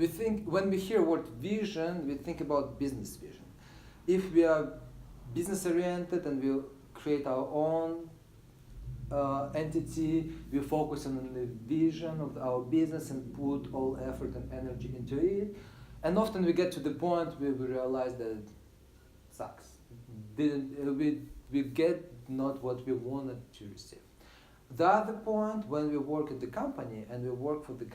we think, when we hear word vision, we think about business vision. If we are business oriented and we create our own entity, we focus on the vision of our business and put all effort and energy into it. And often we get to the point where we realize that it sucks. We get not what we wanted to receive. The other point, when we work at the company and we work for the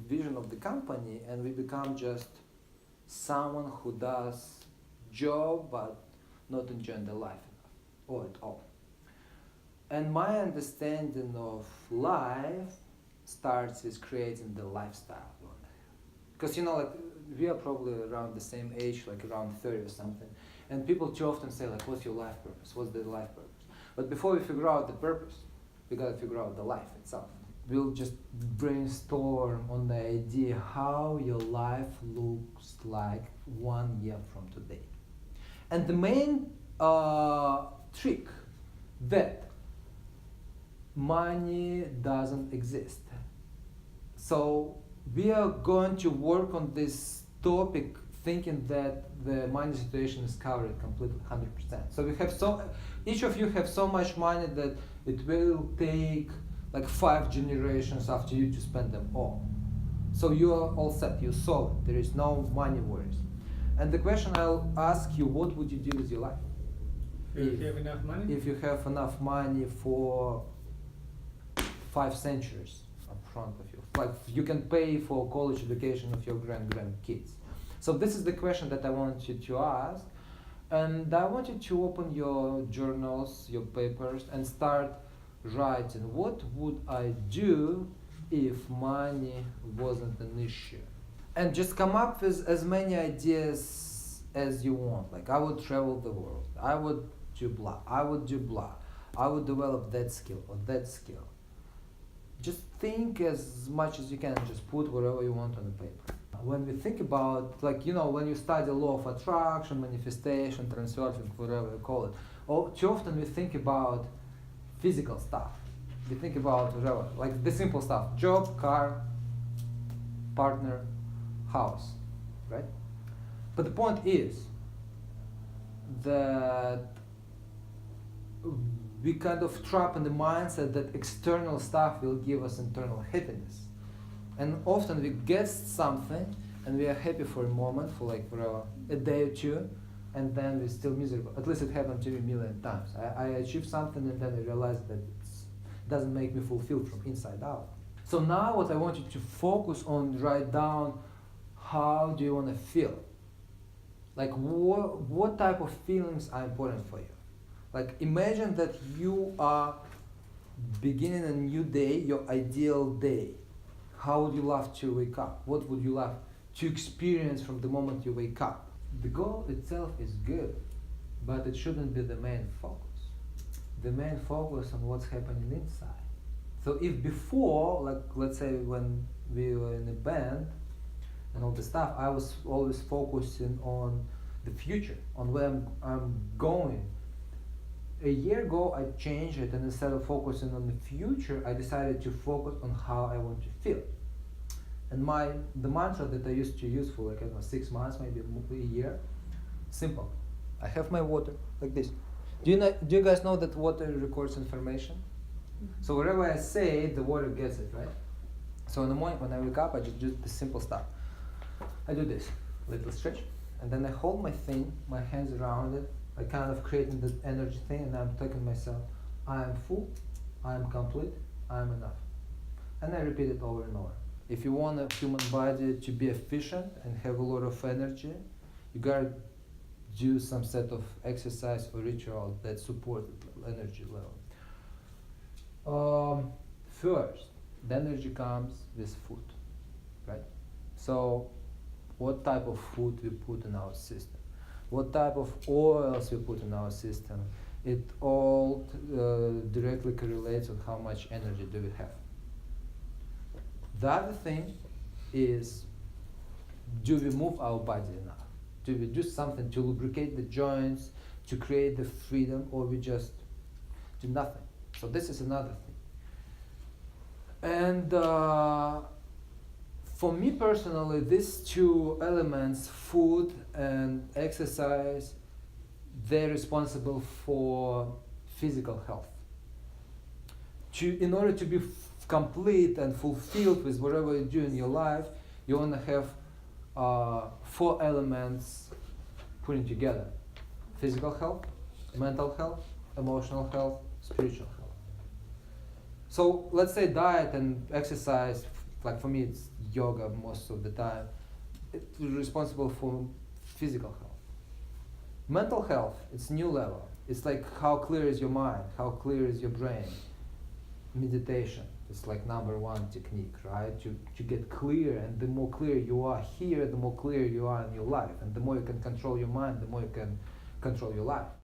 vision of the company, and we become just someone who does job but not enjoying the life enough or at all. And my understanding of life starts with creating the lifestyle. Because like we are probably around the same age, like around 30 or something, and people too often say like, what's your life purpose? What's the life purpose? But before we figure out the purpose, we gotta figure out the life itself. We'll just brainstorm on the idea how your life looks like 1 year from today. And the main trick that money doesn't exist. So we are going to work on this topic thinking that the money situation is covered completely 100%. So we have each of you have so much money that it will take like 5 generations after you to spend them all. So you are all set, you're solid, there is no money worries. And the question I'll ask you, what would you do with your life? If you have enough money? If you have enough money for 5 centuries up front of you. Like you can pay for college education of your grandkids. So this is the question that I want you to ask. And I want you to open your journals, your papers, and start writing, what would I do if money wasn't an issue? And just come up with as many ideas as you want. Like I would travel the world, I would do blah, I would do blah, I would develop that skill or that skill. Just think as much as you can, just put whatever you want on the paper. When we think about, like, when you study law of attraction, manifestation, transurfing, whatever you call it, too often we think about physical stuff. We think about whatever, like the simple stuff, job, car, partner, house, right? But the point is that we kind of trap in the mindset that external stuff will give us internal happiness. And often we get something and we are happy for a moment, for like for a day or two, and then we're still miserable. At least it happened to me a million times. I achieved something and then I realized that it doesn't make me fulfilled from inside out. So now what I want you to focus on, write down, how do you want to feel? Like what type of feelings are important for you? Like imagine that you are beginning a new day, your ideal day. How would you love to wake up? What would you love to experience from the moment you wake up? The goal itself is good, but it shouldn't be the main focus. The main focus on what's happening inside. So if before, like let's say when we were in a band and all the stuff, I was always focusing on the future, on where I'm going. A year ago I changed it, and instead of focusing on the future, I decided to focus on how I want to feel. And the mantra that I used to use for 6 months, maybe a year, simple. I have my water like this. Do you guys know that water records information? So wherever I say it, the water gets it, right? So in the morning when I wake up, I just do the simple stuff. I do this little stretch, and then I hold my thing, my hands around it, I kind of creating the energy thing, and I'm telling myself, I am full, I am complete, I am enough. And I repeat it over and over. If you want a human body to be efficient and have a lot of energy, you gotta do some set of exercise or ritual that support the energy level. First, the energy comes with food, right? So, what type of food we put in our system? What type of oils we put in our system? It all directly correlates with how much energy do we have. The other thing is, do we move our body enough? Do we do something to lubricate the joints, to create the freedom, or we just do nothing? So this is another thing. And For me personally, these two elements, food and exercise, they're responsible for physical health. In order to be complete and fulfilled with whatever you do in your life, you want to have 4 elements putting together: physical health, mental health, emotional health, spiritual health. So let's say diet and exercise, like for me it's yoga most of the time, it's responsible for physical health. Mental health, it's new level. It's like how clear is your mind, how clear is your brain. Meditation, it's like #1 technique, right? To get clear, and the more clear you are here, the more clear you are in your life. And the more you can control your mind, the more you can control your life.